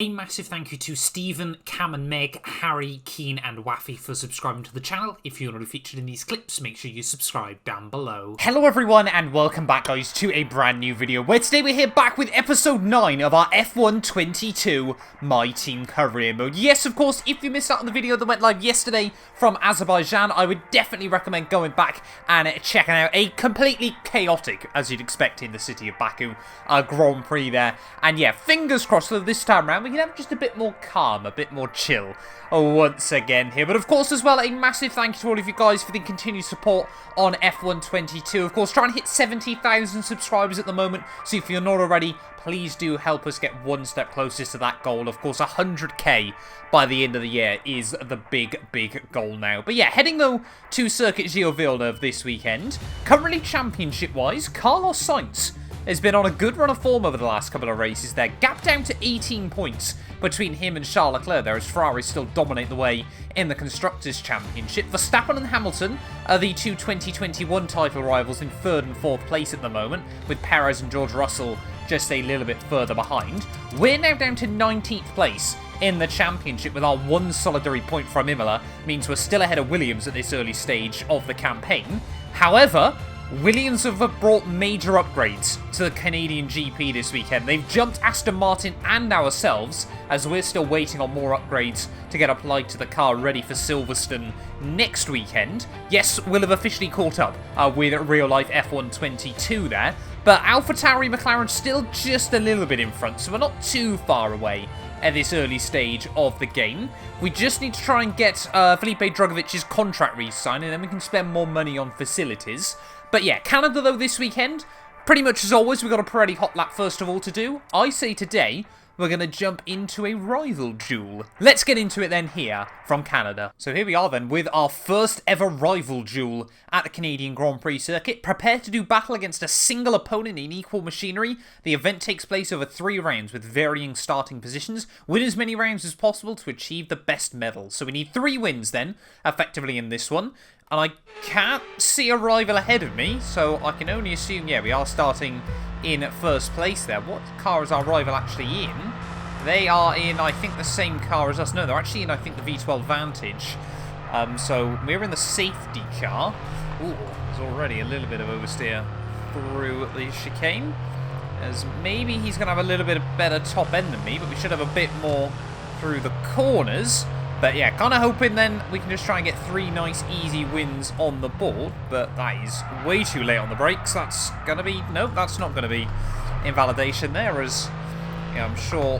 A massive thank you to Stephen, Cam and Meg, Harry, Keen and Waffy for subscribing to the channel. If you want to be featured in these clips, make sure you subscribe down below. Hello everyone and welcome back guys to a brand new video where today we're here back with episode 9 of our F1 22 My Team Career Mode. Yes, of course, if you missed out on the video that went live yesterday from Azerbaijan, I would definitely recommend going back and checking out a completely chaotic, as you'd expect in the city of Baku, Grand Prix there. And yeah, fingers crossed that this time around we can have just a bit more calm, a bit more chill once again here. But of course as well, a massive thank you to all of you guys for the continued support on F1 22. Of course, trying to hit 70,000 subscribers at the moment, so if you're not already, please do help us get one step closer to that goal. Of course, 100k by the end of the year is the big goal now. But yeah, heading though to Circuit Gilles Villeneuve this weekend. Currently championship-wise, Carlos Sainz has been on a good run of form over the last couple of races there. Gap down to 18 points between him and Charles Leclerc there, as Ferrari still dominate the way in the Constructors' Championship. Verstappen and Hamilton are the two 2021 title rivals in 3rd and 4th place at the moment, with Perez and George Russell just a little bit further behind. We're now down to 19th place in the championship, with our one solitary point from Imola means we're still ahead of Williams at this early stage of the campaign. However, Williams have brought major upgrades to the Canadian GP this weekend. They've jumped Aston Martin and ourselves, as we're still waiting on more upgrades to get applied to the car ready for Silverstone next weekend. Yes, we'll have officially caught up with real-life F1 22 there, but AlphaTauri McLaren still just a little bit in front, so we're not too far away at this early stage of the game. We just need to try and get Felipe Drugovic's contract re-signed, and then we can spend more money on facilities. But yeah, Canada though this weekend, pretty much as always, we've got a Pirelli Hotlap first of all to do. I say today, we're going to jump into a rival duel. Let's get into it then here from Canada. So here we are then with our first ever rival duel at the Canadian Grand Prix circuit. Prepare to do battle against a single opponent in equal machinery. The event takes place over 3 rounds with varying starting positions. Win as many rounds as possible to achieve the best medal. So we need 3 wins then, effectively in this one. And I can't see a rival ahead of me, so I can only assume, yeah, we are starting in 1st place there. What car is our rival actually in? They are in, I think, the same car as us. No, they're actually in, I think, the V12 Vantage. So we're in the safety car. Ooh, there's already a little bit of oversteer through the chicane, as maybe he's going to have a little bit of better top end than me, but we should have a bit more through the corners. But yeah, kind of hoping then we can just try and get 3 nice easy wins on the board. But that is way too late on the brakes. That's going to be... Nope, that's not going to be invalidation there, as yeah, I'm sure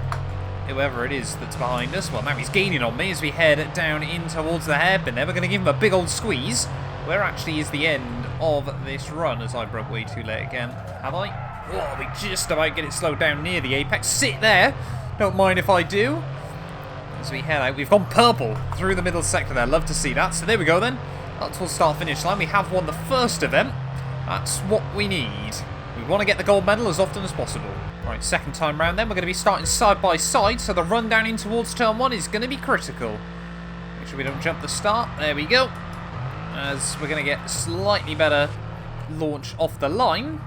whoever it is that's behind us... Well, now he's gaining on me as we head down in towards the hairpin there. We're going to give him a big old squeeze. Where actually is the end of this run, as I broke way too late again. Have I? Oh, we just about get it slowed down near the apex. Sit there. Don't mind if I do. As we head out, we've gone purple through the middle sector there. Love to see that. So there we go then. That's full start-finish line. We have won the first event. That's what we need. We want to get the gold medal as often as possible. Right, second time round then. We're going to be starting side by side. So the run down in towards turn 1 is going to be critical. Make sure we don't jump the start. There we go. As we're going to get slightly better launch off the line.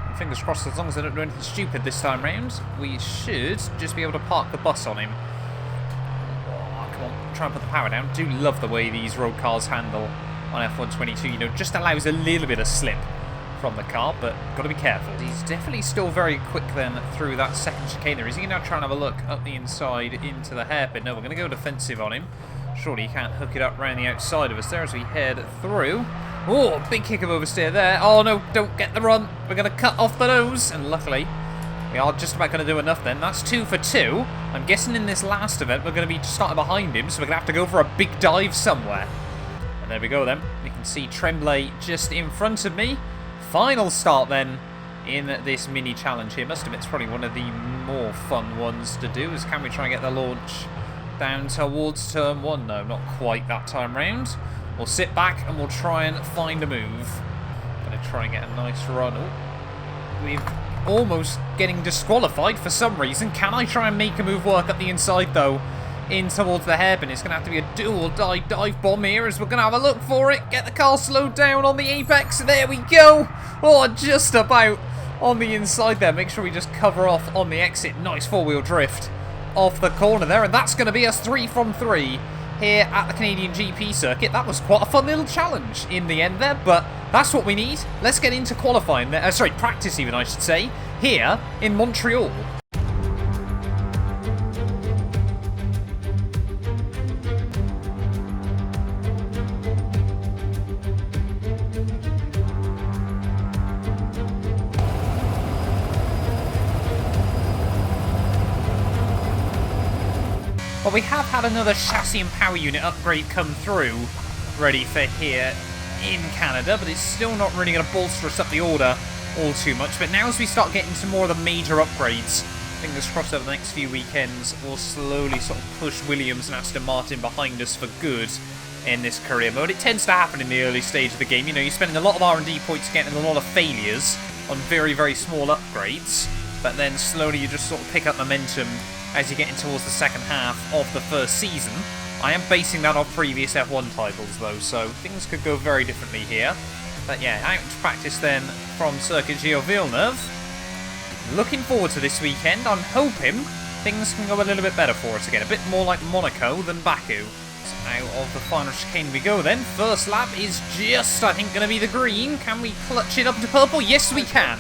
And fingers crossed, as long as they don't do anything stupid this time round, we should just be able to park the bus on him. Try and put the power down. Do love the way these road cars handle on F1 22. You know, just allows a little bit of slip from the car, but got to be careful. He's definitely still very quick then through that second chicane there. Is he going to try and have a look up the inside into the hairpin? No, we're going to go defensive on him. Surely he can't hook it up around the outside of us there as we head through. Oh, big kick of oversteer there. Oh no, don't get the run. We're going to cut off the nose, and luckily we are just about going to do enough then. That's 2 for 2. I'm guessing in this last event we're going to be starting behind him, so we're going to have to go for a big dive somewhere. And there we go then. We can see Tremblay just in front of me. Final start then in this mini challenge here. Must admit it's probably one of the more fun ones to do, is can we try and get the launch down towards turn 1? No, not quite that time round. We'll sit back and we'll try and find a move. Going to try and get a nice run. Oh, we've almost getting disqualified for some reason. Can I try and make a move work up the inside though, in towards the hairpin? It's going to have to be a dual dive bomb here, as we're going to have a look for it. Get the car slowed down on the apex. There we go. Oh, just about on the inside there. Make sure we just cover off on the exit. Nice 4-wheel drift off the corner there, and that's going to be us 3 from 3 here at the Canadian GP circuit. That was quite a fun little challenge in the end there, but that's what we need. Let's get into qualifying, practice even I should say, here in Montreal. Well, we have had another chassis and power unit upgrade come through, ready for here in Canada, but it's still not really going to bolster us up the order all too much. But now as we start getting to more of the major upgrades, fingers crossed over the next few weekends, we'll slowly sort of push Williams and Aston Martin behind us for good in this career mode. It tends to happen in the early stage of the game. You know, you're spending a lot of R&D points getting a lot of failures on very, very small upgrades, but then slowly you just sort of pick up momentum as you're getting towards the second half of the first season. I am basing that off previous F1 titles though, so things could go very differently here. But yeah, out to practice then from Circuit Gilles Villeneuve. Looking forward to this weekend. I'm hoping things can go a little bit better for us again. A bit more like Monaco than Baku. So out of the final chicane we go then. First lap is just, I think, going to be the green. Can we clutch it up into purple? Yes, we can.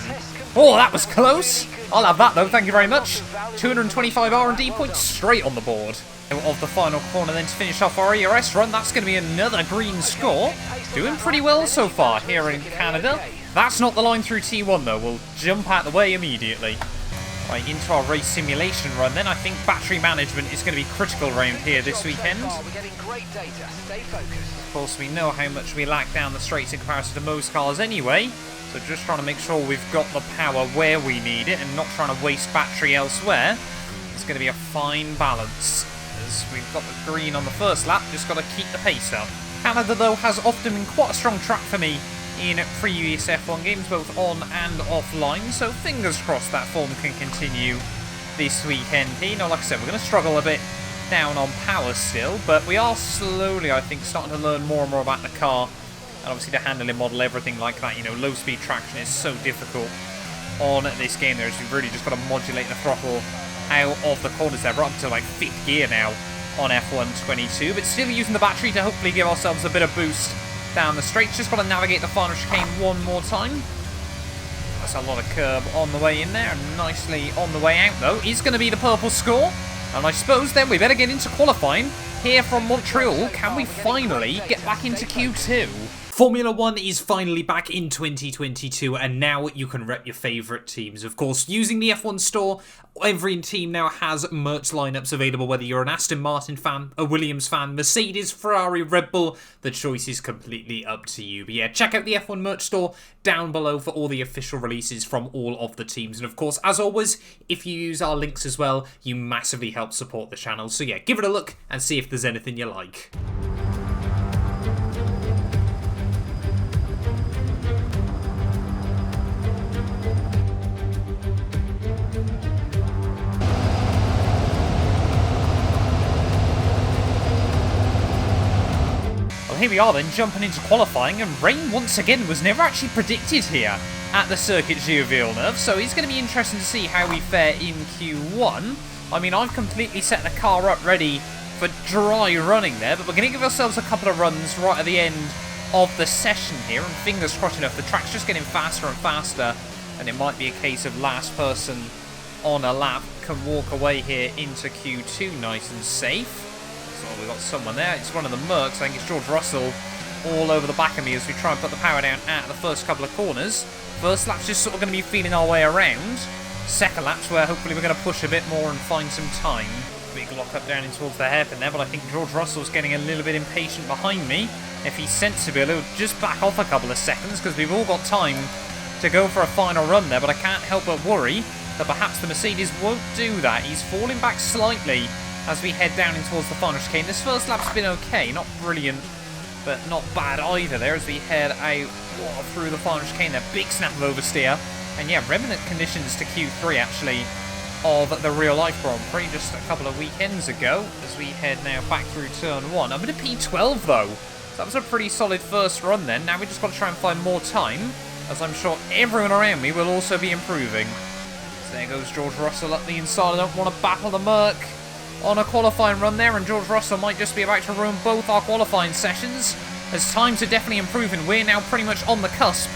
Oh, that was close. I'll have that though, thank you very much. 225 R&D points straight on the board. Of the final corner then to finish off our ERS run. That's going to be another green score. Doing pretty well so far here in Canada. That's not the line through T1 though. We'll jump out the way immediately. Right, into our race simulation run then. I think battery management is going to be critical around here this weekend. Of course, we know how much we lack down the straights in comparison to most cars anyway. So just trying to make sure we've got the power where we need it and not trying to waste battery elsewhere. It's going to be a fine balance. As we've got the green on the first lap, just got to keep the pace up. Canada, though, has often been quite a strong track for me in previous F1 games, both on and offline, so fingers crossed that form can continue this weekend. You know, like I said, we're going to struggle a bit down on power still, but we are slowly, I think, starting to learn more and more about the car, and obviously the handling model, everything like that. You know, low-speed traction is so difficult on this game there, as we've really just got to modulate the throttle out of the corners there. We're up to like 5th gear now on F1 22, but still using the battery to hopefully give ourselves a bit of boost down the straights. Just got to navigate the final chicane one more time. That's a lot of curb on the way in there, and nicely on the way out though is going to be the purple score. And I suppose then we better get into qualifying here from Montreal. Can we finally get back into Q2? Formula 1 is finally back in 2022, and now you can rep your favourite teams. Of course, using the F1 store, every team now has merch lineups available, whether you're an Aston Martin fan, a Williams fan, Mercedes, Ferrari, Red Bull, the choice is completely up to you. But yeah, check out the F1 merch store down below for all the official releases from all of the teams. And of course, as always, if you use our links as well, you massively help support the channel. So yeah, give it a look and see if there's anything you like. Here we are then, jumping into qualifying, and rain once again was never actually predicted here at the Circuit Gilles Villeneuve, so it's going to be interesting to see how we fare in Q1. I mean, I've completely set the car up ready for dry running there, but we're going to give ourselves a couple of runs right at the end of the session here, and fingers crossed enough, the track's just getting faster and faster, and it might be a case of last person on a lap can walk away here into Q2 nice and safe. So we've got someone there. It's one of the Mercs. I think it's George Russell all over the back of me as we try and put the power down at the first couple of corners. First lap's just sort of going to be feeling our way around. Second lap's where hopefully we're going to push a bit more and find some time. Big lock up down in towards the hairpin there, but I think George Russell's getting a little bit impatient behind me. If he's sensible, he'll just back off a couple of seconds because we've all got time to go for a final run there, but I can't help but worry that perhaps the Mercedes won't do that. He's falling back slightly as we head down in towards the final chicane. This first lap's been okay, not brilliant, but not bad either there as we head out through the final chicane there. Big snap of oversteer. And yeah, remnant conditions to Q3 actually of the real life Grand Prix just a couple of weekends ago as we head now back through turn 1. I'm at a P12 though, so that was a pretty solid first run then. Now we just got to try and find more time, as I'm sure everyone around me will also be improving. So there goes George Russell up the inside. I don't want to battle the Merc. on a qualifying run there, and George Russell might just be about to ruin both our qualifying sessions, as times are definitely improving. We're now pretty much on the cusp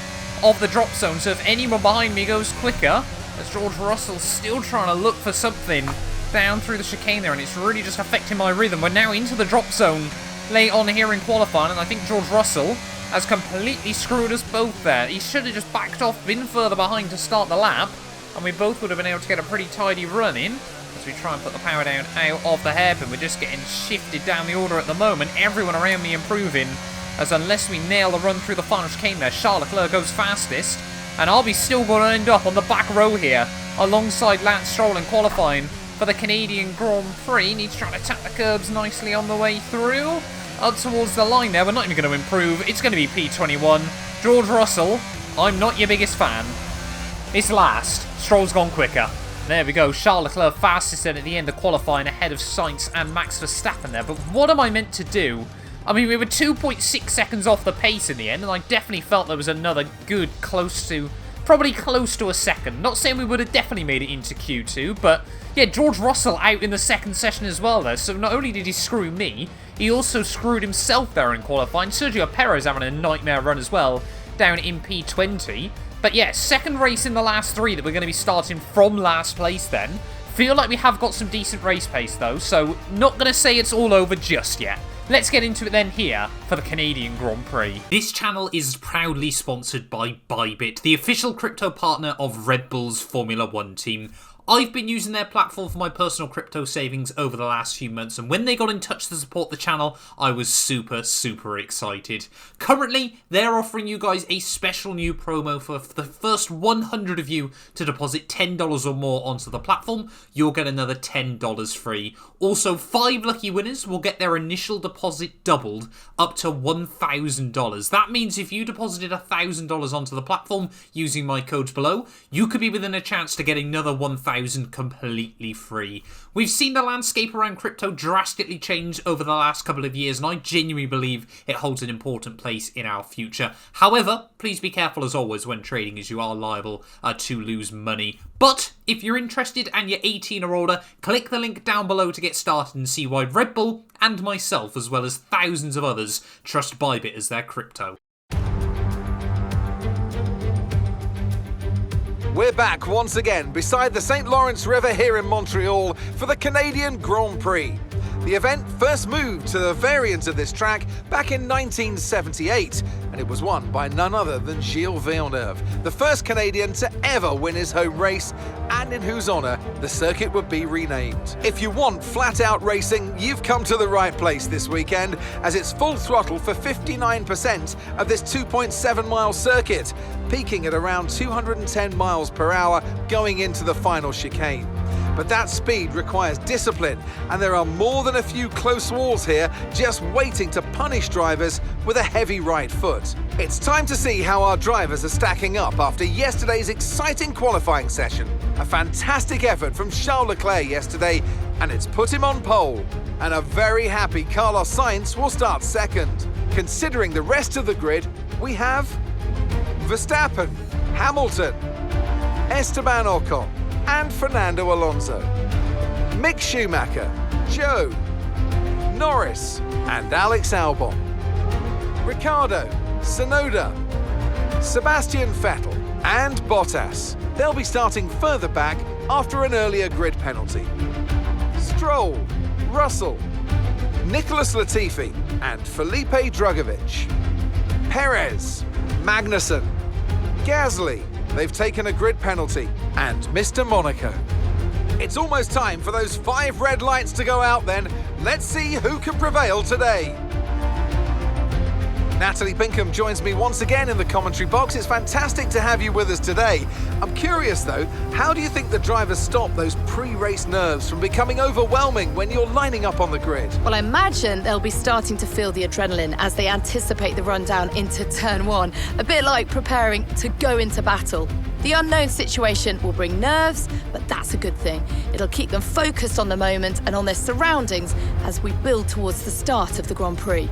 of the drop zone, so if anyone behind me goes quicker, as George Russell's still trying to look for something down through the chicane there, and it's really just affecting my rhythm. We're now into the drop zone late on here in qualifying, and I think George Russell has completely screwed us both there. He should have just backed off, been further behind to start the lap, and we both would have been able to get a pretty tidy run in as we try and put the power down out of the hairpin. We're just getting shifted down the order at the moment. Everyone around me improving, as unless we nail the run through the final chicane there, Charles Leclerc goes fastest, and I'll be still going to end up on the back row here alongside Lance Stroll in qualifying for the Canadian Grand Prix. Needs to try to tap the curbs nicely on the way through. Up towards the line there, we're not even going to improve. It's going to be P21. George Russell, I'm not your biggest fan. It's last. Stroll's gone quicker. There we go. Charles Leclerc fastest then at the end of qualifying, ahead of Sainz and Max Verstappen there. But what am I meant to do? I mean, we were 2.6 seconds off the pace in the end, and I definitely felt there was another good probably close to a second. Not saying we would have definitely made it into Q2, but yeah, George Russell out in the second session as well there. So not only did he screw me, he also screwed himself there in qualifying. Sergio Perez having a nightmare run as well down in P20. But yeah, second race in the last three that we're going to be starting from last place then. Feel like we have got some decent race pace though, so not going to say it's all over just yet. Let's get into it then here for the Canadian Grand Prix. This channel is proudly sponsored by Bybit, the official crypto partner of Red Bull's Formula 1 team. I've been using their platform for my personal crypto savings over the last few months, and when they got in touch to support the channel, I was super excited. Currently, they're offering you guys a special new promo for the first 100 of you to deposit $10 or more onto the platform. You'll get another $10 free. Also, 5 lucky winners will get their initial deposit doubled up to $1,000. That means if you deposited $1,000 onto the platform using my codes below, you could be within a chance to get another $1,000 completely free. We've seen the landscape around crypto drastically change over the last couple of years, and I genuinely believe it holds an important place in our future. However, please be careful as always when trading, as you are liable to lose money. But if you're interested and you're 18 or older, click the link down below to get started and see why Red Bull and myself, as well as thousands of others, trust Bybit as their crypto. We're back once again beside the St. Lawrence River here in Montreal for the Canadian Grand Prix. The event first moved to the variant of this track back in 1978, and it was won by none other than Gilles Villeneuve, the first Canadian to ever win his home race, and in whose honour the circuit would be renamed. If you want flat-out racing, you've come to the right place this weekend, as it's full throttle for 59% of this 2.7-mile circuit, peaking at around 210 miles per hour going into the final chicane. But that speed requires discipline, and there are more than a few close walls here just waiting to punish drivers with a heavy right foot. It's time to see how our drivers are stacking up after yesterday's exciting qualifying session. A fantastic effort from Charles Leclerc yesterday, and it's put him on pole. And a very happy Carlos Sainz will start second. Considering the rest of the grid, we have Verstappen, Hamilton, Esteban Ocon, and Fernando Alonso, Mick Schumacher, Joe, Norris, and Alex Albon, Ricciardo, Tsunoda, Sebastian Vettel, and Bottas. They'll be starting further back after an earlier grid penalty. Stroll, Russell, Nicholas Latifi, and Felipe Drugovich. Perez, Magnussen, Gasly. They've taken a grid penalty, and Mr. Monaco. It's almost time for those 5 red lights to go out then. Let's see who can prevail today. Natalie Pinkham joins me once again in the commentary box. It's fantastic to have you with us today. I'm curious though, how do you think the drivers stop those pre-race nerves from becoming overwhelming when you're lining up on the grid? Well, I imagine they'll be starting to feel the adrenaline as they anticipate the rundown into turn 1, a bit like preparing to go into battle. The unknown situation will bring nerves, but that's a good thing. It'll keep them focused on the moment and on their surroundings as we build towards the start of the Grand Prix.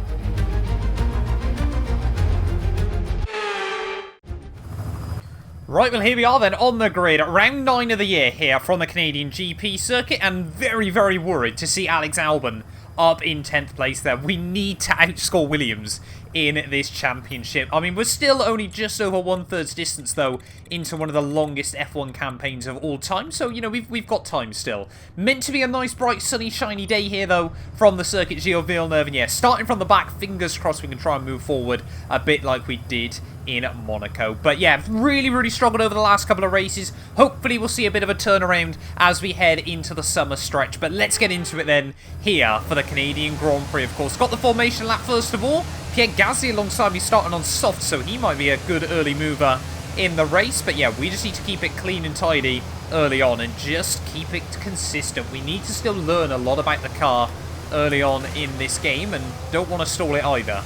Right, well, here we are then on the grid. Round 9 of the year here from the Canadian GP circuit, and very, very worried to see Alex Albon up in 10th place there. We need to outscore Williams in this championship. I mean, we're still only just over 1/3 distance, though, into one of the longest F1 campaigns of all time. So, you know, we've got time still. Meant to be a nice, bright, sunny, shiny day here, though, from the circuit Gilles Villeneuve. And yeah, starting from the back, fingers crossed we can try and move forward a bit like we did in Monaco. But yeah, really, really struggled over the last couple of races. Hopefully we'll see a bit of a turnaround as we head into the summer stretch. But let's get into it then here for the Canadian Grand Prix, of course. Got the formation lap first of all. Pierre Gasly alongside me starting on soft, so he might be a good early mover in the race. But yeah, we just need to keep it clean and tidy early on and just keep it consistent. We need to still learn a lot about the car early on in this game and don't want to stall it either.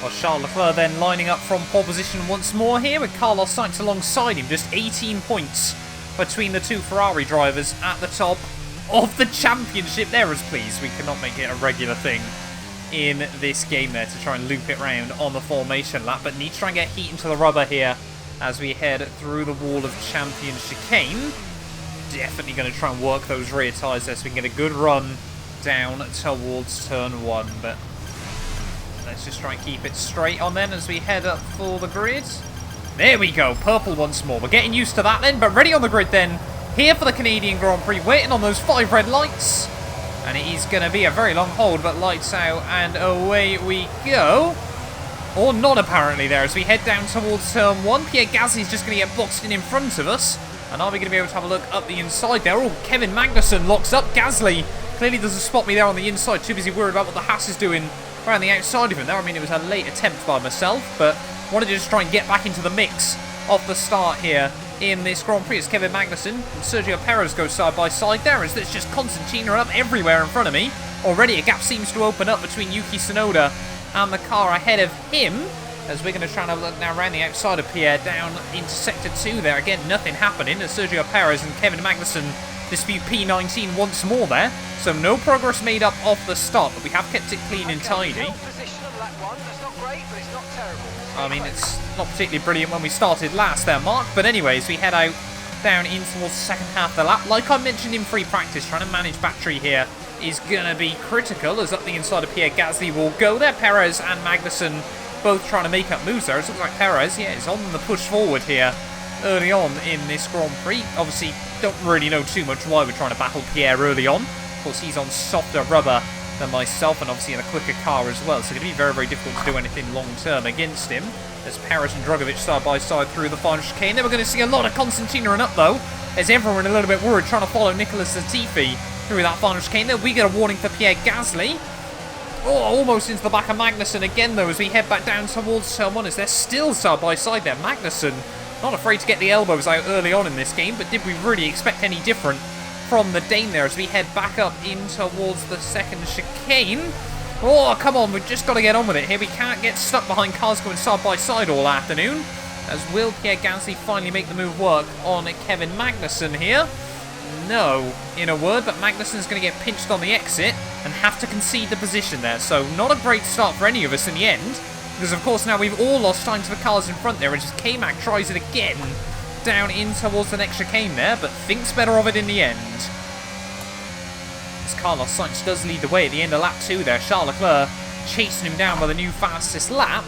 Well, Charles Leclerc then lining up from pole position once more here with Carlos Sainz alongside him. Just 18 points between the two Ferrari drivers at the top of the championship. There is, please. We cannot make it a regular thing in this game there to try and loop it round on the formation lap. But need to try and get heat into the rubber here as we head through the wall of champion chicane. Definitely going to try and work those rear tyres there so we can get a good run down towards turn 1. But let's just try and keep it straight on then as we head up for the grid. There we go, purple once more. We're getting used to that then, but ready on the grid then. Here for the Canadian Grand Prix, waiting on those 5 red lights. And it is going to be a very long hold, but lights out and away we go. Or not apparently there as we head down towards turn 1. Pierre Gasly's just going to get boxed in front of us. And are we going to be able to have a look up the inside there? Oh, Kevin Magnussen locks up Gasly. Clearly doesn't spot me there on the inside. Too busy worried about what the Haas is doing around the outside of him there. I mean, it was a late attempt by myself, but wanted to just try and get back into the mix of the start here in this Grand Prix as Kevin Magnussen and Sergio Perez go side by side there as there's just concertina up everywhere in front of me. Already a gap seems to open up between Yuki Tsunoda and the car ahead of him as we're going to try and have a look now around the outside of Pierre down into sector 2 there. Again, nothing happening as Sergio Perez and Kevin Magnussen dispute P19 once more there. So no progress made up off the start, but we have kept it clean and tidy. I mean, it's not particularly brilliant when we started last there, Mark. But anyways, we head out down in towards the second half of the lap. Like I mentioned in free practice, trying to manage battery here is going to be critical as up the inside of Pierre Gasly will go there. Perez and Magnussen both trying to make up moves there. It looks like Perez, yeah, is on the push forward here early on in this Grand Prix. Obviously, don't really know too much why we're trying to battle Pierre early on. Of course, he's on softer rubber than myself and obviously in a quicker car as well. So it's going to be very, very difficult to do anything long-term against him. As Perez and Drugovich side by side through the final chicane. Then we're going to see a lot of concertina and up though, as everyone a little bit worried trying to follow Nicholas Latifi through that final chicane. Then we get a warning for Pierre Gasly. Oh, almost into the back of Magnussen again though as we head back down towards turn 1 as they're still side by side there. Magnussen not afraid to get the elbows out early on in this game, but did we really expect any different from the Dane there as we head back up in towards the second chicane? Oh, come on, we've just got to get on with it here. We can't get stuck behind cars going side by side all afternoon. As will Pierre Gasly finally make the move work on Kevin Magnussen here? No, in a word, but Magnussen's going to get pinched on the exit and have to concede the position there. So not a great start for any of us in the end, because of course now we've all lost time to the cars in front there, and just K-Mag tries it again down in towards the next chicane there, but thinks better of it in the end. As Carlos Sainz does lead the way at the end of lap 2 there. Charles Leclerc chasing him down by the new fastest lap.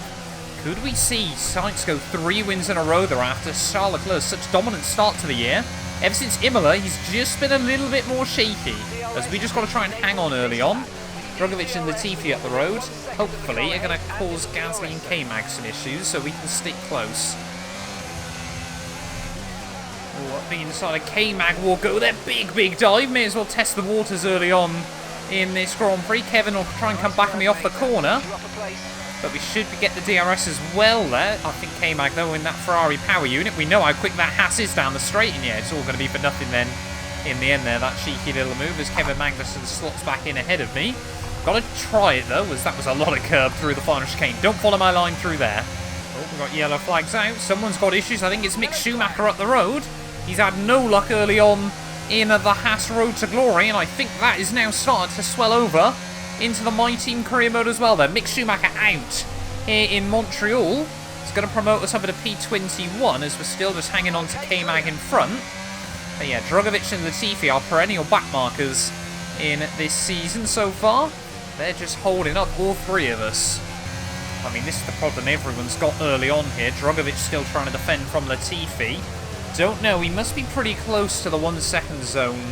Could we see Sainz go 3 wins in a row there after Charles Leclerc's such dominant start to the year? Ever since Imola, he's just been a little bit more shaky, as we just got to try and hang on early on. Drugovich and Latifi up the road, hopefully, are going to cause Gasly and K-Mag some issues, so we can stick close. Oh, up the inside of K-Mag will go there, big dive, may as well test the waters early on in this Grand Prix. Kevin will try and come back on me off the corner, but we should get the DRS as well there. I think K-Mag, though, in that Ferrari power unit, we know how quick that Haas is down the straight, and yeah, it's all going to be for nothing then in the end there. That cheeky little move as Kevin Magnussen slots back in ahead of me. Got to try it, though, as that was a lot of curb through the final chicane. Don't follow my line through there. Oh, we've got yellow flags out. Someone's got issues. I think it's Mick Schumacher up the road. He's had no luck early on in the Haas Road to Glory, and I think that is now starting to swell over into the My Team career mode as well there. Mick Schumacher out here in Montreal. It's going to promote us over to P21 as we're still just hanging on to K-Mag in front. But yeah, Drugovich and Latifi are perennial backmarkers in this season so far. They're just holding up, all three of us. I mean, this is the problem everyone's got early on here. Drugovich still trying to defend from Latifi. Don't know, he must be pretty close to the 1 second zone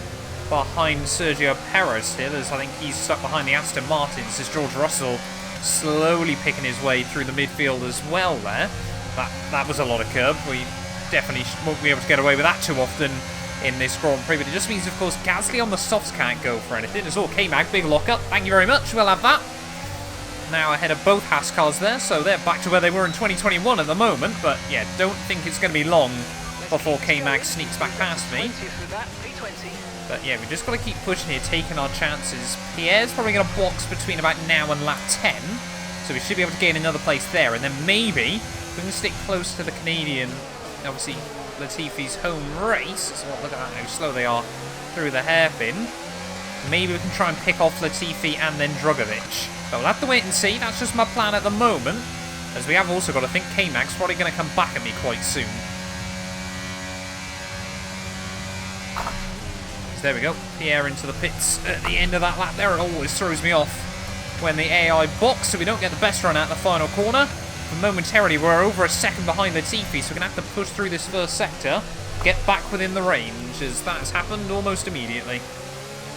behind Sergio Perez here, as I think he's stuck behind the Aston Martins, as George Russell slowly picking his way through the midfield as well there. That was a lot of curb. We definitely won't be able to get away with that too often in this Grand Prix, but it just means, of course, Gasly on the softs can't go for anything. It's all K-Mag, big lock-up. Thank you very much, we'll have that. Now ahead of both Haas cars there, so they're back to where they were in 2021 at the moment, but yeah, don't think it's going to be long before K-Mag sneaks back past me. But yeah, we've just got to keep pushing here, taking our chances. Pierre's probably going to box between about now and lap 10, so we should be able to gain another place there, and then maybe we can stick close to the Canadian, obviously Latifi's home race. So look at how slow they are through the hairpin. Maybe we can try and pick off Latifi and then Drugovich. But we'll have to wait and see. That's just my plan at the moment, as we have also got to think K-Mag's probably going to come back at me quite soon. There we go, Pierre into the pits at the end of that lap there. It always throws me off when the AI box, so we don't get the best run out the final corner. But momentarily, we're over a second behind Latifi, so we're going to have to push through this first sector, get back within the range, as that's happened almost immediately.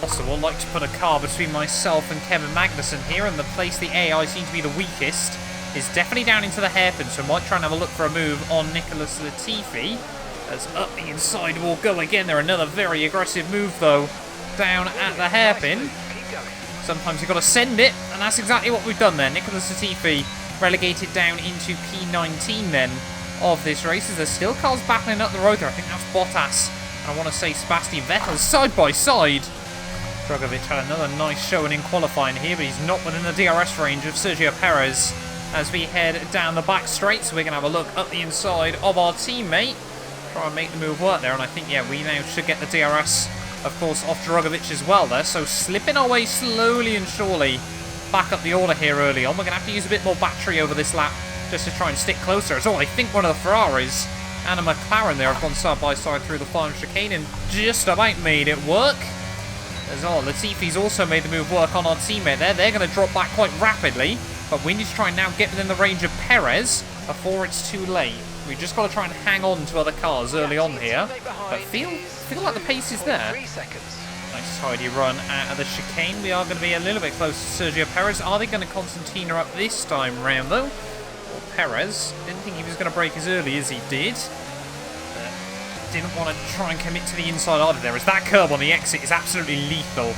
Also, I'd like to put a car between myself and Kevin Magnussen here, and the place the AI seem to be the weakest is definitely down into the hairpin, so I might try and have a look for a move on Nicholas Latifi. As up the inside will go again. They're another very aggressive move, though, down at the hairpin. Sometimes you've got to send it, and that's exactly what we've done there. Nicholas Latifi relegated down into P19 then of this race, as there's still cars battling up the road there. I think that's Bottas, and I want to say Sebastian Vettel side by side. Drugovich had another nice showing in qualifying here, but he's not within the DRS range of Sergio Perez as we head down the back straight. So we're going to have a look up the inside of our teammate. Try and make the move work there, and I think, yeah, we now should get the DRS, of course, off Drugovich as well there. So slipping our way slowly and surely back up the order here early on. We're going to have to use a bit more battery over this lap just to try and stick closer. As well, I think one of the Ferraris and a McLaren there have gone side by side through the final chicane and just about made it work. As well, Latifi's also made the move work on our teammate there. They're going to drop back quite rapidly, but we need to try and now get within the range of Perez before it's too late. We've just got to try and hang on to other cars early on here, but feel like the pace is there. Nice tidy run out of the chicane. We are going to be a little bit close to Sergio Perez. Are they going to Constantina up this time round, though? Or Perez? Didn't think he was going to brake as early as he did. Didn't want to try and commit to the inside either there, as that curb on the exit is absolutely lethal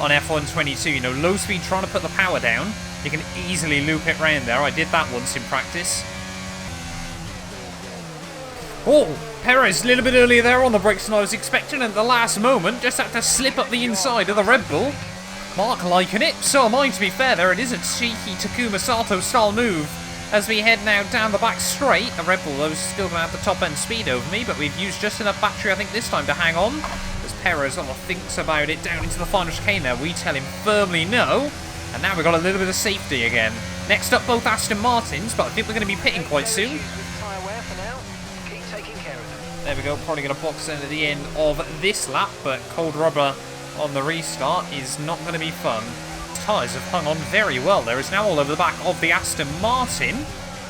on F122. You know, low speed trying to put the power down. You can easily loop it round there. I did that once in practice. Oh, Perez a little bit earlier there on the brakes than I was expecting, and at the last moment just had to slip up the inside of the Red Bull. Mark liking it, so am I, to be fair there. It is a cheeky Takuma Sato style move as we head now down the back straight. The Red Bull, though, is still going to have the top end speed over me, but we've used just enough battery, I think, this time to hang on. As Perez thinks about it down into the final chicane there, we tell him firmly no, and now we've got a little bit of safety again. Next up, both Aston Martins, but I think we're going to be pitting quite soon. There we go, probably going to box in at the end of this lap, but cold rubber on the restart is not going to be fun. Tyres have hung on very well. There is now all over the back of the Aston Martin.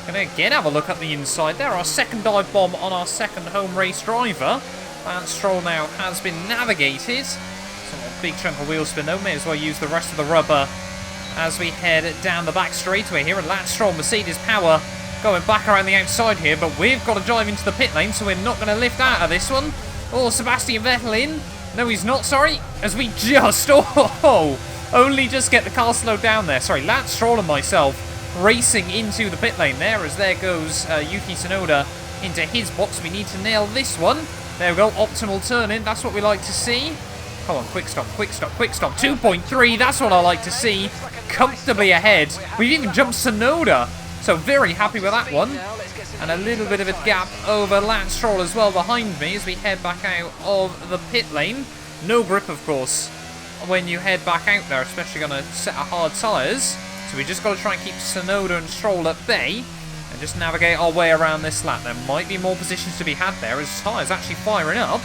Going to again have a look at the inside there. Our second dive bomb on our second home race driver. Lance Stroll now has been navigated. So a big chunk of wheel spin though. May as well use the rest of the rubber as we head down the back straightaway here. And Lance Stroll, Mercedes power, going back around the outside here, but we've got to drive into the pit lane, so we're not going to lift out of this one. Oh, Sebastian Vettel in. No, he's not, sorry. As we just, only just get the car slowed down there. Sorry, Lance Stroll and myself racing into the pit lane there, as there goes Yuki Tsunoda into his box. We need to nail this one. There we go, optimal turn in. That's what we like to see. Come on, quick stop, quick stop, quick stop. 2.3, that's what I like to see. Comfortably ahead. We've even jumped Tsunoda. So very happy with that one. And a little bit of a gap over Lance Stroll as well behind me as we head back out of the pit lane. No grip, of course, when you head back out there, especially on a set of hard tyres. So we just got to try and keep Tsunoda and Stroll at bay. And just navigate our way around this lap. There might be more positions to be had there as tyres actually firing up.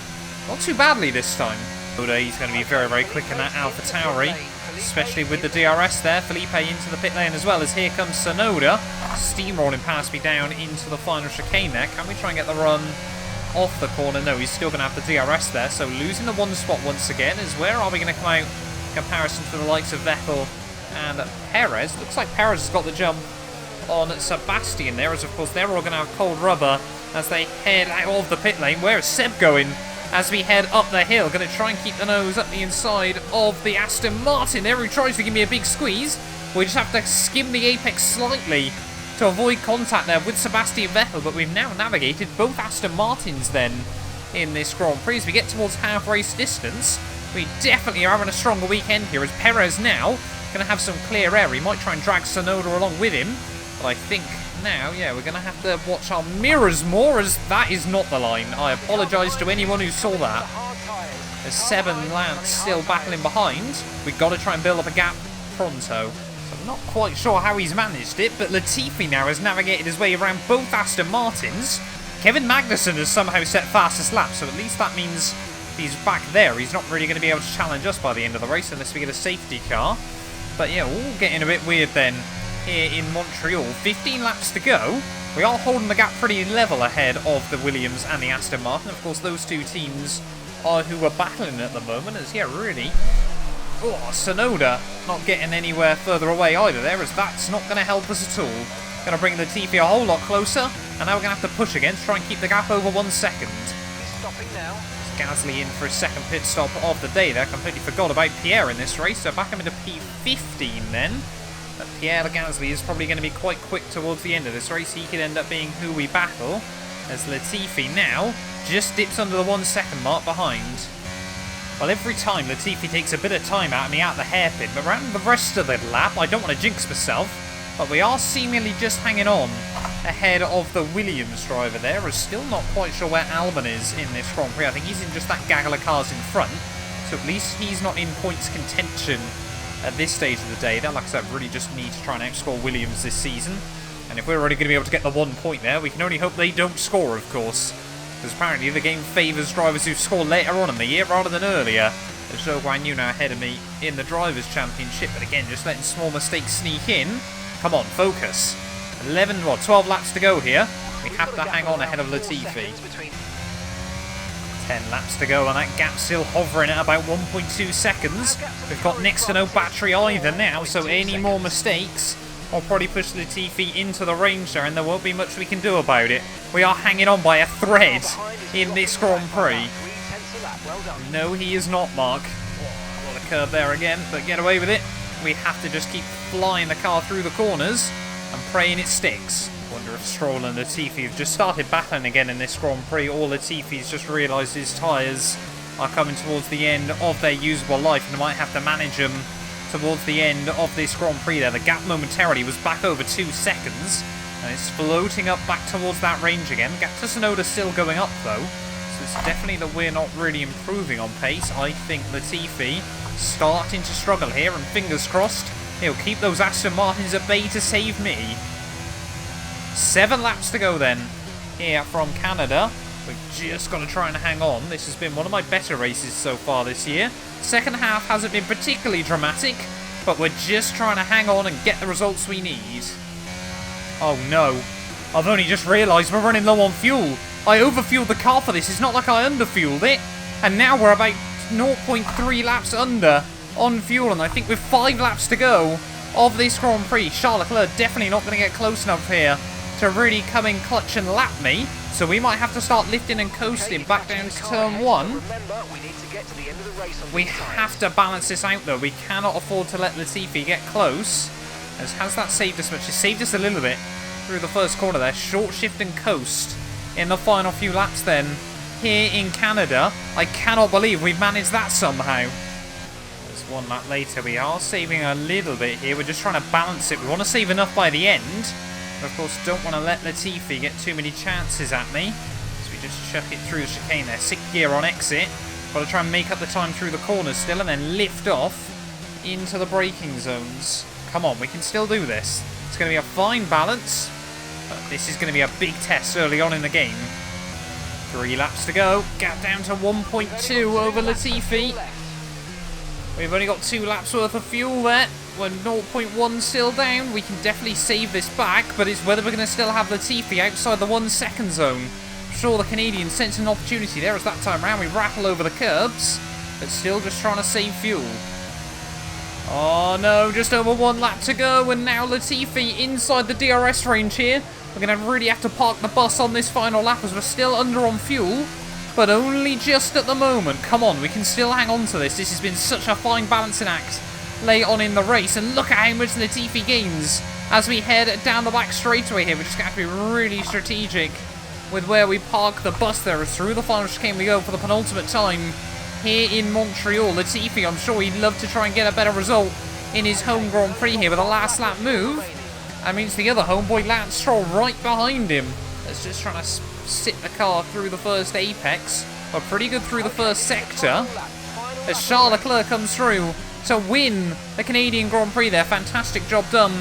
Not too badly this time. He's going to be very, very quick in that Alpha Tauri, especially with the DRS there. Felipe into the pit lane as well as here comes Sonoda. Steamrolling past me down into the final chicane there. Can we try and get the run off the corner? No, he's still going to have the DRS there. So losing the one spot once again is where are we going to come out in comparison to the likes of Vettel and Perez. Looks like Perez has got the jump on Sebastian there, as of course they're all going to have cold rubber as they head out of the pit lane. Where is Seb going as we head up the hill? Going to try and keep the nose up the inside of the Aston Martin there, who tries to give me a big squeeze. We just have to skim the apex slightly to avoid contact there with Sebastian Vettel, but we've now navigated both Aston Martins then in this Grand Prix. As we get towards half race distance, we definitely are having a stronger weekend here, as Perez now going to have some clear air. He might try and drag Sonoda along with him, but I think now, yeah, we're going to have to watch our mirrors more, as that is not the line. I apologise to anyone who saw that. There's 7 Lance still battling behind. We've got to try and build up a gap pronto. So I'm not quite sure how he's managed it, but Latifi now has navigated his way around both Aston Martins. Kevin Magnussen has somehow set fastest lap, so at least that means he's back there. He's not really going to be able to challenge us by the end of the race unless we get a safety car. But yeah, all getting a bit weird then here in Montreal. 15 laps to go. We are holding the gap pretty level ahead of the Williams and the Aston Martin. Of course, those two teams are who are battling at the moment. As, yeah, really... Oh, Sonoda not getting anywhere further away either there, as that's not going to help us at all. Going to bring Latifi a whole lot closer, and now we're going to have to push again to try and keep the gap over 1 second. Stopping now. Gasly in for his second pit stop of the day there. Completely forgot about Pierre in this race, so back him into P15 then. But Pierre Gasly is probably going to be quite quick towards the end of this race. He could end up being who we battle, as Latifi now just dips under the 1 second mark behind. Well, every time Latifi takes a bit of time out of me out the hairpin, but around the rest of the lap, I don't want to jinx myself, but we are seemingly just hanging on ahead of the Williams driver there. We're still not quite sure where Albon is in this Grand Prix. I think he's in just that gaggle of cars in front, so at least he's not in points contention at this stage of the day. That, like I said, really just need to try and outscore Williams this season, and if we're already going to be able to get the 1 point there, we can only hope they don't score, of course, because apparently the game favours drivers who score later on in the year rather than earlier. There's Zhou Guan Yu now ahead of me in the Drivers' Championship, but again, just letting small mistakes sneak in. Come on, focus. 12 laps to go here. We have to hang on ahead of Latifi. 10 laps to go, and that gap still hovering at about 1.2 seconds. We've got next to no battery either now, so any more mistakes will probably push Latifi into the range there, and there won't be much we can do about it. We are hanging on by a thread in this Grand Prix. No, he is not, Mark. Got a curve there again, but get away with it. We have to just keep flying the car through the corners and praying it sticks. Wonder if Stroll and Latifi have just started battling again in this Grand Prix, or Latifi's just realised his tyres are coming towards the end of their usable life and might have to manage them towards the end of this Grand Prix there. The gap momentarily was back over 2 seconds, and it's floating up back towards that range again. Gap to Tsunoda still going up though, so it's definitely that we're not really improving on pace. I think Latifi starting to struggle here, and fingers crossed he'll keep those Aston Martins at bay to save me. 7 laps to go then here from Canada. We've just got to try and hang on. This has been one of my better races so far this year. Second half hasn't been particularly dramatic, but we're just trying to hang on and get the results we need. Oh no, I've only just realised we're running low on fuel. I overfueled the car for this. It's not like I underfueled it, and now we're about 0.3 laps under on fuel, and I think with 5 laps to go of this Grand Prix, Charles Leclerc definitely not going to get close enough here to really come in clutch and lap me, so we might have to start lifting and coasting back down to turn 1. We have to balance this out though. We cannot afford to let Latifi get close. As has that saved us much? It saved us a little bit through the first corner there. Short shift and coast in the final few laps then here in Canada. I cannot believe we've managed that somehow. There's 1 lap later. We are saving a little bit here. We're just trying to balance it. We want to save enough by the end, but of course don't want to let Latifi get too many chances at me. So we just chuck it through the chicane there. 6th gear on exit. Got to try and make up the time through the corners still, and then lift off into the braking zones. Come on, we can still do this. It's going to be a fine balance. But this is going to be a big test early on in the game. 3 laps to go. Gap down to 1.2 over Latifi. We've only got 2 laps worth of fuel there. We're 0.1 still down. We can definitely save this back, but it's whether we're going to still have Latifi outside the 1 second zone. I'm sure the Canadians sense an opportunity there as that time round we rattle over the curbs, but still just trying to save fuel. Oh no, just over 1 lap to go, and now Latifi inside the DRS range here. We're going to really have to park the bus on this final lap as we're still under on fuel, but only just at the moment. Come on, we can still hang on to this. This has been such a fine balancing act late on in the race, and look at how much Latifi gains as we head down the back straightaway here. We're just going to have to be really strategic with where we park the bus there. As through the final chicane we go for the penultimate time here in Montreal. Latifi, I'm sure he'd love to try and get a better result in his home Grand Prix here with a last lap move. That means the other homeboy, Lance Stroll, right behind him. That's just trying to sit the car through the first apex, but pretty good through the first sector. As Charles Leclerc comes through to win the Canadian Grand Prix there. Fantastic job done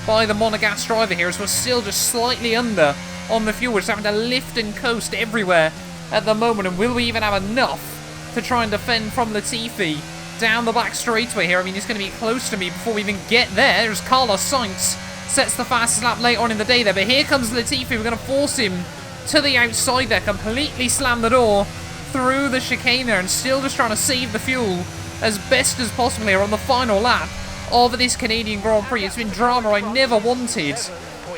by the Monegasque driver here, as we're still just slightly under on the fuel. We're just having to lift and coast everywhere at the moment. And will we even have enough to try and defend from Latifi down the back straightaway here? I mean, he's going to be close to me before we even get there. There's Carlos Sainz. Sets the fastest lap late on in the day there. But here comes Latifi. We're going to force him to the outside there. Completely slam the door through the chicane there. And still just trying to save the fuel as best as possible here on the final lap of this Canadian Grand Prix. It's been drama I never wanted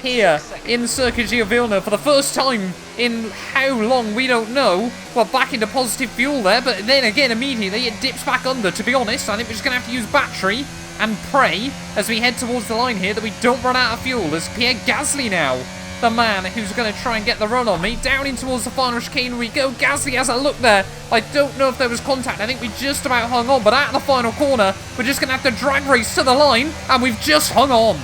here in Circuit Gilles Villeneuve for the first time in how long, we don't know. We're back into positive fuel there, but then again immediately it dips back under. To be honest, I think we're just going to have to use battery and pray as we head towards the line here that we don't run out of fuel. As Pierre Gasly now, the man who's going to try and get the run on me. Down in towards the final chicane we go. Gasly has a look there. I don't know if there was contact. I think we just about hung on, but at the final corner, we're just going to have to drag race to the line, and we've just hung on.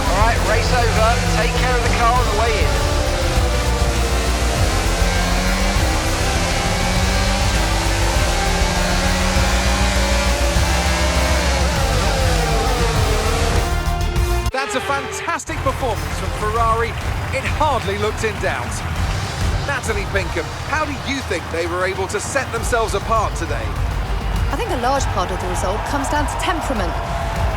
All right, race over. Take care of the car on the way in. That's a fantastic performance from Ferrari. It hardly looked in doubt. Natalie Pinkham, how do you think they were able to set themselves apart today? I think a large part of the result comes down to temperament.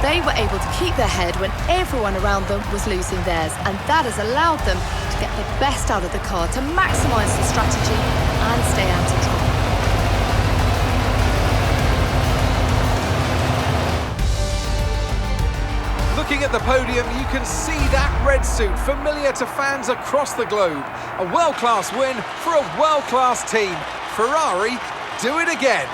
They were able to keep their head when everyone around them was losing theirs, and that has allowed them to get the best out of the car, to maximise the strategy and stay out of trouble. Looking at the podium, you can see that red suit familiar to fans across the globe. A world-class win for a world-class team. Ferrari do it again.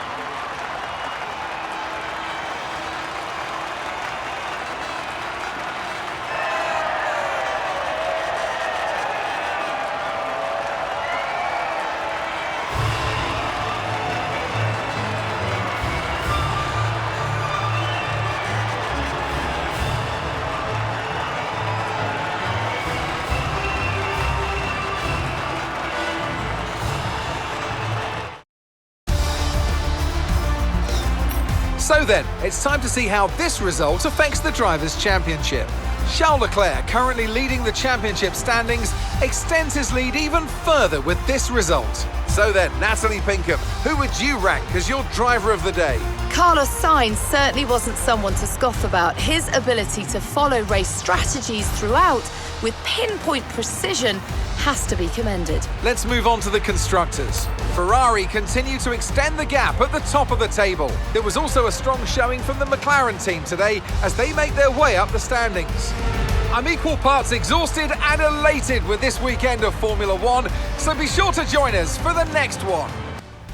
So then, it's time to see how this result affects the Drivers' Championship. Charles Leclerc, currently leading the championship standings, extends his lead even further with this result. So then, Natalie Pinkham, who would you rank as your driver of the day? Carlos Sainz certainly wasn't someone to scoff about. His ability to follow race strategies throughout with pinpoint precision has to be commended. Let's move on to the constructors. Ferrari continue to extend the gap at the top of the table. There was also a strong showing from the McLaren team today as they make their way up the standings. I'm equal parts exhausted and elated with this weekend of Formula One, so be sure to join us for the next one.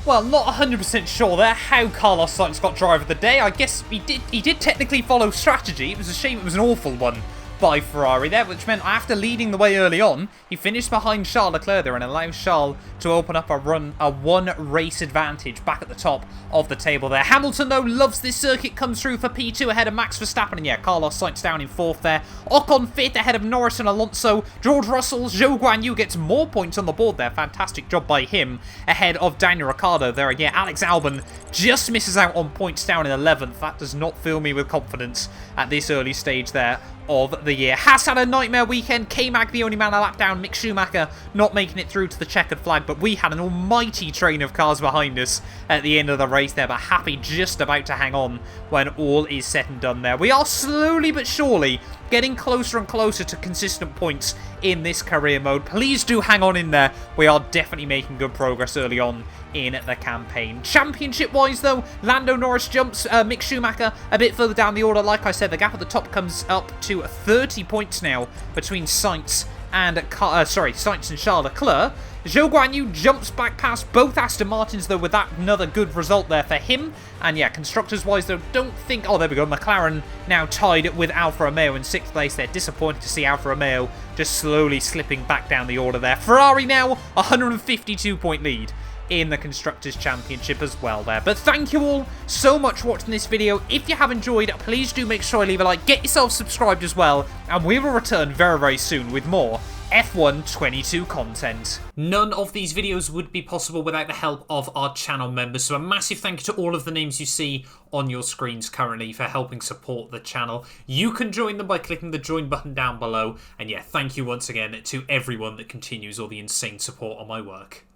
Well, not 100% sure there how Carlos Sainz got driver of the day. I guess he did technically follow strategy. It was a shame it was an awful one by Ferrari there, which meant after leading the way early on, he finished behind Charles Leclerc there and allowed Charles to open up a one race advantage back at the top of the table there. Hamilton, though, loves this circuit, comes through for P2 ahead of Max Verstappen, and yeah, Carlos Sainz down in 4th there. Ocon 5th ahead of Norris and Alonso. George Russell, Zhou Guanyu gets more points on the board there. Fantastic job by him ahead of Daniel Ricciardo there. And yeah, Alex Albon just misses out on points down in 11th. That does not fill me with confidence at this early stage there of the year. Has had a nightmare weekend. K-Mag the only man a lap down. Mick Schumacher not making it through to the checkered flag, but we had an almighty train of cars behind us at the end of the race there, but Happy just about to hang on when all is said and done there. We are slowly but surely getting closer and closer to consistent points in this career mode. Please do hang on in there. We are definitely making good progress early on in the campaign. Championship-wise, though, Lando Norris jumps Mick Schumacher a bit further down the order. Like I said, the gap at the top comes up to 30 points now between Sainz and Sainz and Charles Leclerc. Zhou Guanyu jumps back past both Aston Martins, though, with that another good result there for him. And yeah, constructors-wise, though, don't think... Oh, there we go. McLaren now tied with Alfa Romeo in 6th place. They're disappointed to see Alfa Romeo just slowly slipping back down the order there. Ferrari now, 152-point lead in the Constructors' Championship as well there. But thank you all so much for watching this video. If you have enjoyed, please do make sure you leave a like. Get yourself subscribed as well. And we will return very, very soon with more F1 22 content. None of these videos would be possible without the help of our channel members, so a massive thank you to all of the names you see on your screens currently for helping support the channel. You can join them by clicking the join button down below, and yeah, thank you once again to everyone that continues all the insane support on my work.